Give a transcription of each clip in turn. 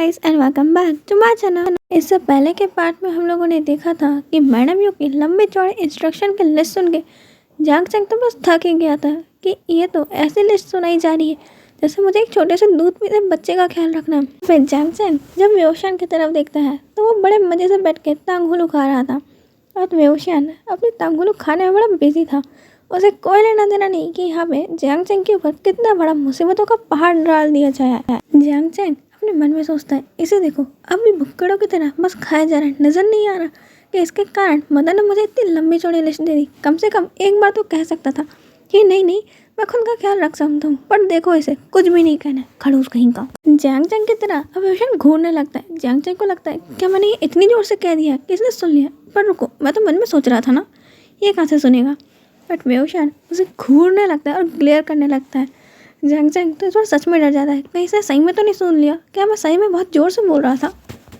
Guys and welcome back to my channel. इससे पहले के पार्ट में हम लोगों ने देखा था कि मैडम यू की लंबे चौड़े इंस्ट्रक्शन की लिस्ट सुन के जांग चैंग तो बस थक ही गया था कि ये तो ऐसी लिस्ट सुनाई जा रही है जैसे मुझे एक छोटे से दूध पीते बच्चे का ख्याल रखना है। फिर जांग चैंग जब वेओशान की तरफ देखता है तो वो बड़े मजे से बैठ के तांगुलू खा रहा था और वेओशान अपनी तांगुलू खाने में बड़ा बिजी था। उसे कोई लेना देना नहीं कि यहाँ पे जांग चैंग के ऊपर कितना बड़ा मुसीबतों का पहाड़ डाल दिया जाए है। जांग चैंग अपने मन में सोचता है, इसे देखो अब भी भुक्कड़ों की तरह बस खाया जा रहा है। नजर नहीं आ रहा कि इसके कारण मदन ने मुझे इतनी लंबी चौड़ी लिस्ट दे दी। कम से कम एक बार तो कह सकता था कि नहीं नहीं मैं खुद का ख्याल रख सकता हूँ, पर देखो इसे कुछ भी नहीं कहना, खड़ूस कहीं का। जांग चैंग की तरह अब वेओशान घूरने लगता है। जांग चैंग को लगता है क्या मैंने ये इतनी जोर से कह दिया किसने सुन लिया, पर रुको मैं तो मन में सोच रहा था ना ये कहाँ से सुनेगा। बट वेओशान उसे घूरने लगता है और ग्लेयर करने लगता है। जांग चैंग तो थोड़ा सच में डर जाता है, कहीं से सही में तो नहीं सुन लिया, क्या मैं सही में बहुत जोर से बोल रहा था।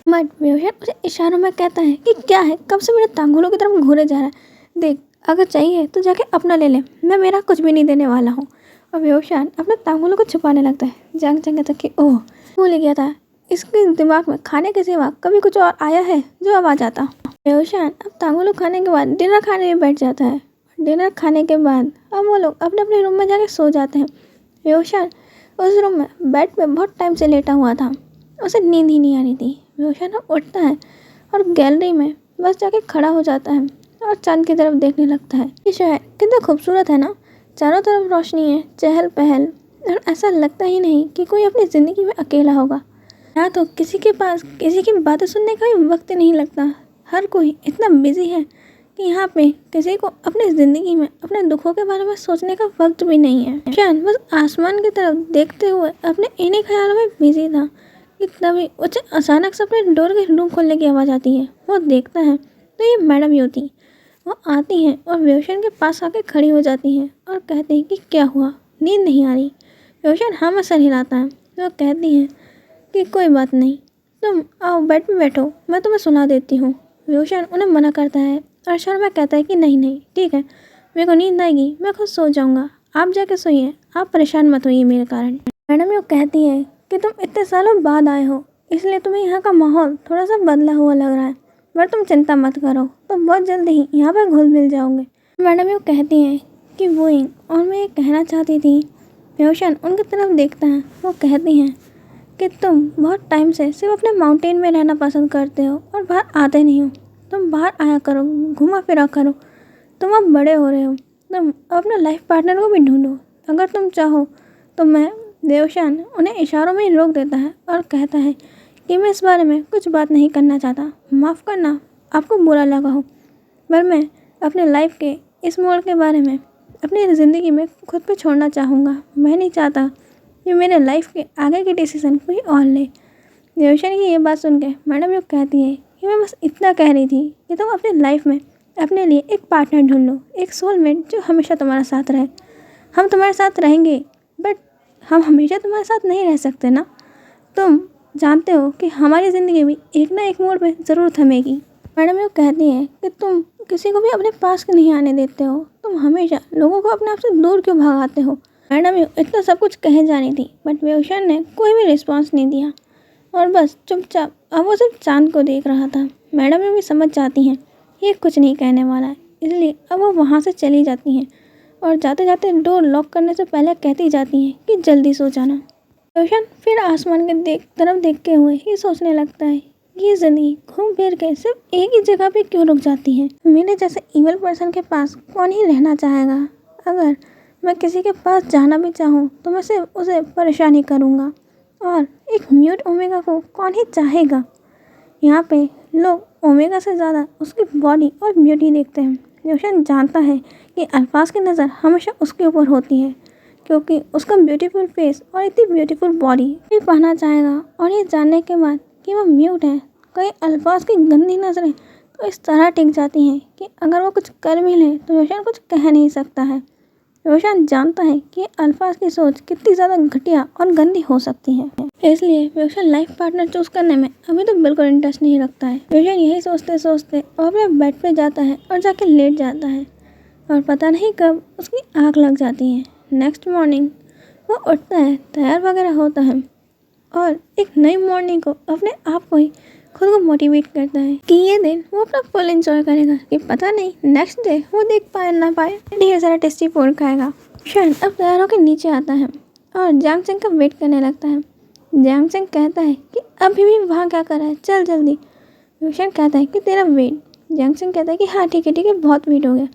बट वेओशान उसे इशारों में कहता है कि क्या है कब से मेरे तांगुलों की तरफ घूरे जा रहा है, देख अगर चाहिए तो जाके अपना ले ले, मैं मेरा कुछ भी नहीं देने वाला हूँ। और वेओशान अपने तांगुलों को छुपाने लगता है। जांग चैंग कहता है कि ओह भूल ही गया था, इसके दिमाग में खाने के सिवा कभी कुछ और आया है जो अब आ जाता। वेओशान अब तांगुलों खाने के बाद डिनर खाने में बैठ जाता है। डिनर खाने के बाद अब वो लोग अपने अपने रूम में जाके सो जाते हैं। वेओशान उस रूम में बेड पे बहुत टाइम से लेटा हुआ था, उसे नींद ही नहीं आ रही थी। वेओशान उठता है और गैलरी में बस जाके खड़ा हो जाता है और चांद की तरफ देखने लगता है। ये शहर कितना खूबसूरत है ना, चारों तरफ रोशनी है, चहल पहल, और ऐसा लगता ही नहीं कि कोई अपनी ज़िंदगी में अकेला होगा। यहाँ तो किसी के पास किसी की बातें सुनने का भी वक्त नहीं लगता, हर कोई इतना बिजी है कि यहाँ पे किसी को अपनी ज़िंदगी में अपने दुखों के बारे में सोचने का वक्त भी नहीं है। शान बस आसमान की तरफ देखते हुए अपने इन्हीं ख्यालों में बिजी था कि तभी उसे अचानक से अपने डोर के रूम खोलने की आवाज़ आती है। वो देखता है तो ये मैडम यू थी। वो आती हैं और वेओशान के पास आके खड़ी हो जाती हैं और कहती हैं कि क्या हुआ, नींद नहीं आ रही। वेओशान हाँ में सर हिलाता है। वो कहती हैं कि कोई बात नहीं, तुम आओ बेड पे बैठो, मैं तुम्हें सुला देती हूँ। वेओशान उन्हें मना करता है और शर्मा कहता है कि नहीं नहीं ठीक है, मेरे को नींद आएगी, मैं खुद सो जाऊँगा, आप जाके सोइए, आप परेशान मत होइए मेरे कारण। मैडम यू कहती है कि तुम इतने सालों बाद आए हो इसलिए तुम्हें यहाँ का माहौल थोड़ा सा बदला हुआ लग रहा है, पर तुम चिंता मत करो, तुम बहुत जल्द ही यहाँ पर घुल मिल जाओगे। मैडम यू कहती हैं कि वोइंग, और मैं ये कहना चाहती थी। वेओशान उनकी तरफ देखता है। वो कहती हैं कि तुम बहुत टाइम से सिर्फ अपने माउंटेन में रहना पसंद करते हो और बाहर आते नहीं हो, तुम बाहर आया करो, घुमा फिरा करो, तुम अब बड़े हो रहे हो, तुम अपना लाइफ पार्टनर को भी ढूंढो अगर तुम चाहो तो। मैं वेओशान उन्हें इशारों में ही रोक देता है और कहता है कि मैं इस बारे में कुछ बात नहीं करना चाहता, माफ़ करना आपको बुरा लगा हो, पर मैं अपने लाइफ के इस मोड़ के बारे में अपनी ज़िंदगी में खुद पे छोड़ना चाहूँगा। मैं नहीं चाहता कि मेरे लाइफ के आगे के डिसीज़न कोई और ले। वेओशान की ये बात सुन के मैडम यू कहती है कि मैं बस इतना कह रही थी कि तुम अपनी लाइफ में अपने लिए एक पार्टनर ढूंढ लो, एक सोलमेट जो हमेशा तुम्हारा साथ रहे। हम तुम्हारे साथ रहेंगे, बट हम हमेशा तुम्हारे साथ नहीं रह सकते ना, तुम जानते हो कि हमारी ज़िंदगी भी एक ना एक मोड़ पे ज़रूर थमेगी। मैडम यू कहती है कि तुम किसी को भी अपने पास नहीं आने देते हो, तुम हमेशा लोगों को अपने आप से दूर क्यों भगाते हो। मैडम यू इतना सब कुछ कहे जा रही थी, बट वेओशान ने कोई भी रिस्पॉन्स नहीं दिया और बस चुपचाप अब वो सिर्फ चांद को देख रहा था। मैडम यू भी समझ जाती हैं ये कुछ नहीं कहने वाला है, इसलिए अब वो वहाँ से चली जाती हैं और जाते जाते डोर लॉक करने से पहले कहती जाती हैं कि जल्दी सो जाना। वेओशान फिर आसमान के तरफ देखते हुए ही सोचने लगता है ये ज़िंदगी घूम फिर के सिर्फ एक ही जगह पे क्यों रुक जाती है। मेरे जैसे इविल पर्सन के पास कौन ही रहना चाहेगा। अगर मैं किसी के पास जाना भी चाहूँ तो मैं सिर्फ उसे परेशान ही करूँगा, और एक म्यूट ओमेगा को कौन ही चाहेगा। यहाँ पे लोग ओमेगा से ज़्यादा उसकी बॉडी और ब्यूटी देखते हैं। वेओशान जानता है कि अल्फाज की नज़र हमेशा उसके ऊपर होती है क्योंकि उसका ब्यूटीफुल फेस और इतनी ब्यूटीफुल बॉडी भी पाना चाहेगा। और ये जानने के बाद कि वो म्यूट है, कई अल्फाज की गंदी नज़रें तो इस तरह टिक जाती हैं कि अगर वो कुछ कर भी ले तो वेओशान कुछ कह नहीं सकता है। वेओशान जानता है कि अल्फाज की सोच कितनी ज़्यादा घटिया और गंदी हो सकती है, इसलिए वेओशान लाइफ पार्टनर चूज़ करने में अभी तो बिल्कुल इंटरेस्ट नहीं रखता है। वेओशान यही सोचते सोचते वो अपने बेड पे जाता है और जाके लेट जाता है और पता नहीं कब उसकी आँख लग जाती है। नेक्स्ट मॉर्निंग वो उठता है, तैयार वगैरह होता है और एक नई मॉर्निंग को अपने आप को ही खुद को मोटिवेट करता है कि ये दिन वो अपना फुल एंजॉय करेगा, कि पता नहीं नेक्स्ट डे वो देख पाए ना पाए, ढेर सारा टेस्टी फूड खाएगा। शान अब तैयार होकर नीचे आता है और जांग चैंग का वेट करने लगता है। जांग चैंग कहता है कि अभी भी वहाँ क्या कर रहा है, चल जल्दी। रोशन कहता है कि तेरा वेट। जांग चैंग कहता है कि हाँ ठीक है बहुत वेट हो गया।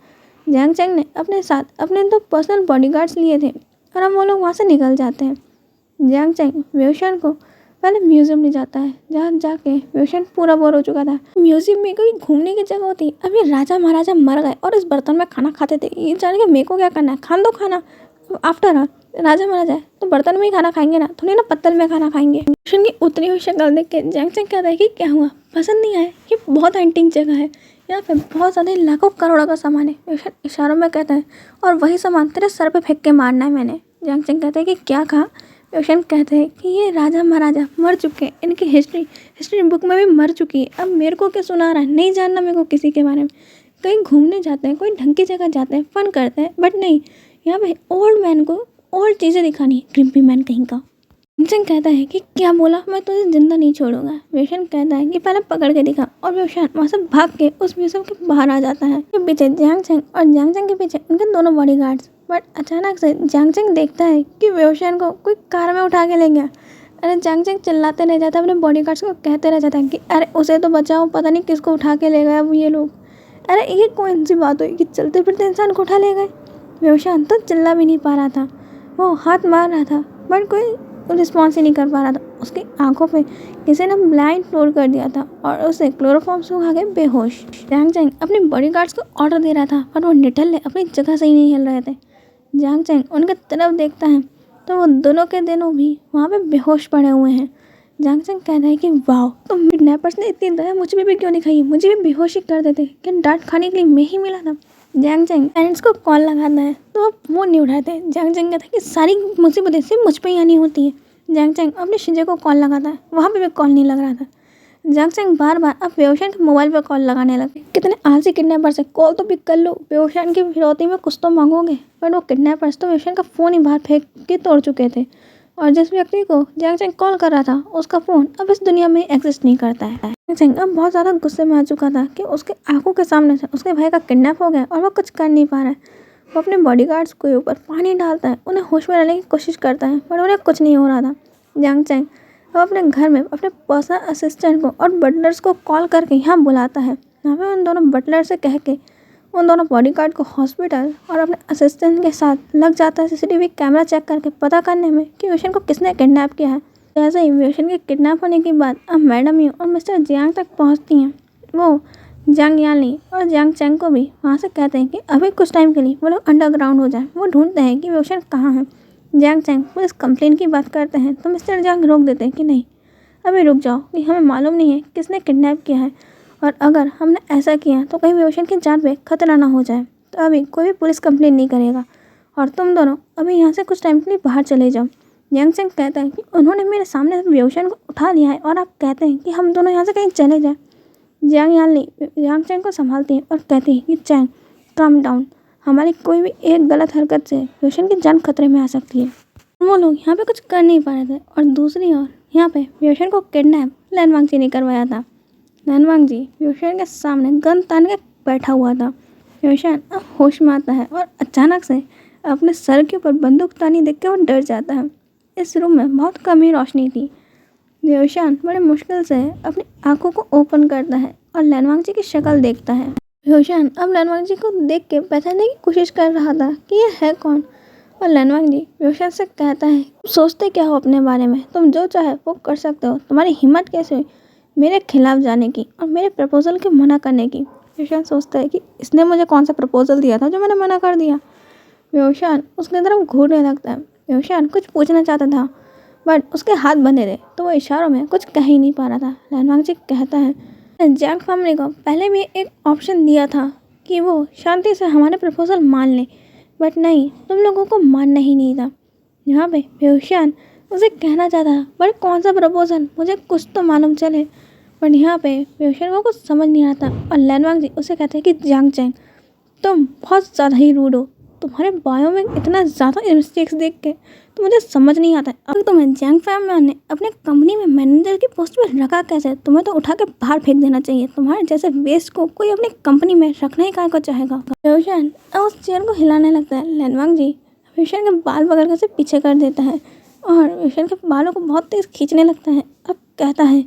जांग चैंग ने अपने साथ अपने 2 पर्सनल बॉडीगार्ड्स लिए थे और अब वो लोग वहाँ से निकल जाते हैं। जांग चैंग व्योशान को पहले म्यूजियम ले जाता है, जहाँ जाके व्योशान पूरा बोर हो चुका था। म्यूजियम में कोई घूमने की जगह होती, अब ये राजा महाराजा मर गए और इस बर्तन में खाना खाते थे, ये जाने के मेरे को क्या करना है, खान दो खाना। आफ्टर ऑल राजा महाराजा है तो बर्तन में ही खाना खाएंगे ना, थोड़ी ना पत्तल में खाना खाएंगे। व्योशान की उतरी हुई शक्ल देख के जांग चैंग कहता है कि क्या हुआ, पसंद नहीं आया, ये बहुत हंटिंग जगह है, यहाँ पे बहुत ज़्यादा लाखों करोड़ों का सामान है। व्योशान इशारों में कहता है और वही सामान तेरे सर पे फेंक के मारना है मैंने। जांग चैंग कहता है कि क्या कहा। व्योशान कहते हैं कि ये राजा महाराजा मर चुके हैं, इनकी हिस्ट्री बुक में भी मर चुकी है, अब मेरे को क्या सुना रहा है, नहीं जानना मेरे को किसी के बारे में। कहीं घूमने जाते हैं, कोई ढंग की जगह जाते हैं, फन करते हैं, बट नहीं, यहाँ पे ओल्ड मैन को ओल्ड चीज़ें दिखानी है, ग्रिम्पी मैन कहीं का। व्योशान कहता है कि क्या बोला, मैं तुझे जिंदा नहीं छोड़ूंगा। व्योशान कहता है कि पहले पकड़ के दिखा, और व्योशान वहाँ से भाग के उस म्यूजियम के बाहर आ जाता है। के पीछे जांग चैंग और जांग चैंग के पीछे उनके दोनों बॉडीगार्ड्स। बट अचानक से जांग चैंग देखता है कि व्योशान को कोई कार में उठा के ले गया। अरे जांग चैंग चिल्लाते रह जाता है, अपने बॉडीगार्ड्स को कहते रह जाता है कि अरे उसे तो बचाओ, पता नहीं किसको उठा के ले गए अब ये लोग। अरे ये कौन सी बात हुई कि चलते फिरते इंसान को उठा ले गए। व्योशान तो चिल्ला भी नहीं पा रहा था, वो हाथ मार रहा था बट कोई रिस्पॉन्स ही नहीं कर पा रहा था। उसकी आंखों पे किसी ने ब्लाइंड फ्लोर कर दिया था और उसे क्लोरोफॉर्म सुखा के बेहोश। जांग चैंग अपने बॉडीगार्ड्स को ऑर्डर दे रहा था पर वो निठल्ले अपनी जगह से ही नहीं हिल रहे थे। जांग चैंग उनके तरफ देखता है तो वो दोनों के दोनों भी वहाँ पे बेहोश पड़े हुए हैं। जांग चैंग कहता है कि वाह, तुम किडनैपर्स ने इतनी दया मुझ पे भी क्यों दिखाई, मुझे भी बेहोश ही कर देते, क्या डांट खाने के लिए मैं ही मिला था। जांग चैंग पेरेंट्स को कॉल लगाता है तो वो फ़ोन नहीं उठाते। जांग चैंग कहता है कि सारी मुसीबतें सिर्फ मुझ पे ही आनी होती है। जांग चैंग अपने शिजे को कॉल लगाता है, वहाँ पे भी कॉल नहीं लग रहा था। जांग चैंग बार बार अब व्योशान के मोबाइल पे कॉल लगाने लगे। कितने आलसी किडनैपर्स है, कॉल तो पिक कर लो, व्योशान की फिरौती में कुछ तो मांगोगे। पर वो किडनैपर्स तो व्योशान का फ़ोन ही बाहर फेंक के तोड़ चुके थे और जिस व्यक्ति को जांग चैंग कॉल कर रहा था उसका फ़ोन अब इस दुनिया में एग्जिस्ट नहीं करता है। जांग चैंग अब बहुत ज़्यादा गुस्से में आ चुका था कि उसके आंखों के सामने से उसके भाई का किडनैप हो गया और वो कुछ कर नहीं पा रहा है। वो अपने बॉडीगार्ड्स के ऊपर पानी डालता है, उन्हें होश में लाने की कोशिश करता है पर उन्हें कुछ नहीं हो रहा था। जांग चैंग अब अपने घर में अपने पर्सनल असिस्टेंट को और बटलर्स को कॉल करके यहाँ बुलाता है। यहाँ पे उन दोनों बटलर से कह के उन दोनों बॉडीगार्ड को हॉस्पिटल और अपने असिस्टेंट के साथ लग जाता है सीसीटीवी कैमरा चेक करके पता करने में कि व्योशान को किसने किडनैप किया है। जैसे ही व्योशान के किडनैप होने की बात अब मैडम यू और मिस्टर जियांग तक पहुँचती हैं, वो जांग यानली और जांग चैंग को भी वहाँ से कहते हैं कि अभी कुछ टाइम के लिए वो लोग अंडरग्राउंड हो जाए। वो ढूंढते हैं कि व्योशान कहाँ है। जांग चैंग पुलिस कंप्लेन की बात करते हैं तो मिस्टर जांग रोक देते हैं कि नहीं, अभी रुक जाओ, कि हमें मालूम नहीं है किसने किडनैप किया है और अगर हमने ऐसा किया तो कहीं व्योशान की जान पे खतरा ना हो जाए, तो अभी कोई भी पुलिस कंप्लेन नहीं करेगा और तुम दोनों अभी यहाँ से कुछ टाइम के लिए बाहर चले जाओ। जांग चैंग कहता है कि उन्होंने मेरे सामने व्योशान को उठा लिया है और आप कहते हैं कि हम दोनों यहाँ से कहीं चले जाएँ। जांग यानली जांग चैंग को संभालती है और कहती है कि चैंग काम डाउन, हमारी कोई भी एक गलत हरकत से व्योशान की जान खतरे में आ सकती है। वो लोग यहाँ पे कुछ कर नहीं पा रहे थे और दूसरी ओर यहाँ पे व्योशान को किडनैप लैन वांगजी ने करवाया था। लैन वांगजी व्योशान के सामने गन तान के बैठा हुआ था। व्योशान अब होश में आता है और अचानक से अपने सर के ऊपर बंदूक तानी देख के वो डर जाता है। इस रूम में बहुत कम ही रोशनी थी। व्योशान बड़े मुश्किल से अपनी आंखों को ओपन करता है और लैन वांगजी की शक्ल देखता है। व्योशान अब लैन वांगजी को देख के पहचानने की कोशिश कर रहा था कि ये है कौन, और लैन वांगजी व्योशान से कहता है सोचते क्या हो अपने बारे में, तुम जो चाहे वो कर सकते हो, तुम्हारी हिम्मत कैसे हुई मेरे खिलाफ जाने की और मेरे प्रपोजल के मना करने की। व्योशान सोचता है कि इसने मुझे कौन सा प्रपोजल दिया था जो मैंने मना कर दिया। व्योशान उसकी तरफ घूरने लगता है। व्योशान कुछ पूछना चाहता था बट उसके हाथ बंधे थे तो वो इशारों में कुछ कह ही नहीं पा रहा था। लैन वांगजी कहता है जांग फैमिली को पहले भी एक ऑप्शन दिया था कि वो शांति से हमारे प्रपोजल मान लें, बट नहीं, तुम लोगों को मानना ही नहीं था। यहाँ पे व्योशान उसे कहना चाहता था पर कौन सा प्रपोजल, मुझे कुछ तो मालूम चले, बट यहाँ पे व्योशान को कुछ समझ नहीं आता और लैन वांगजी उसे कहते हैं कि जांग चैंग तुम बहुत ज़्यादा ही रूड हो, तुम्हारे बायो में इतना ज़्यादा मिस्टेक्स देख के तो मुझे समझ नहीं आता है, अब तुम्हें जैंग फैमिली ने अपने कंपनी में मैनेजर की पोस्ट पर रखा कैसे? तुम्हें तो उठा के बाहर फेंक देना चाहिए। तुम्हारे जैसे वेस्ट को कोई अपनी कंपनी में रखना ही काहे को चाहेगा। रोशन अब उस चेयर को हिलाने लगता है। लैनवांग जी रोशन के बाल पकड़ कर से पीछे कर देता है और रोशन के बालों को बहुत तेज खींचने लगता है। अब कहता है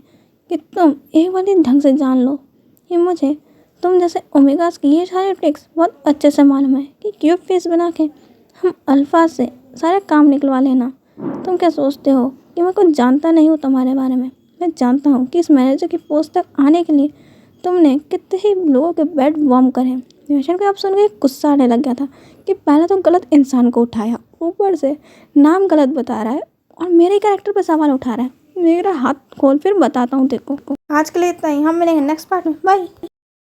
कि तुम एक बार ढंग से जान लो कि मुझे तुम जैसे ओमेगास की ये सारे ट्रिक्स बहुत अच्छे से मालूम है कि क्यूब फेस बना के हम अल्फा से सारे काम निकलवा लेना। तुम क्या सोचते हो कि मैं कुछ जानता नहीं हूँ तुम्हारे बारे में? मैं जानता हूँ कि इस मैनेजर की पोस्ट तक आने के लिए तुमने कितने ही लोगों के बेड वार्म करे। रोशन को अब सुन के गुस्सा आने लग गया था कि पहले तो गलत इंसान को उठाया, ऊपर से नाम गलत बता रहा है और मेरे कैरेक्टर पर सवाल उठा रहा है। मेरा हाथ खोल फिर बताता हूँ देखो। आज के लिए इतना ही, हम मिलेंगे नेक्स्ट पार्ट में। बाय।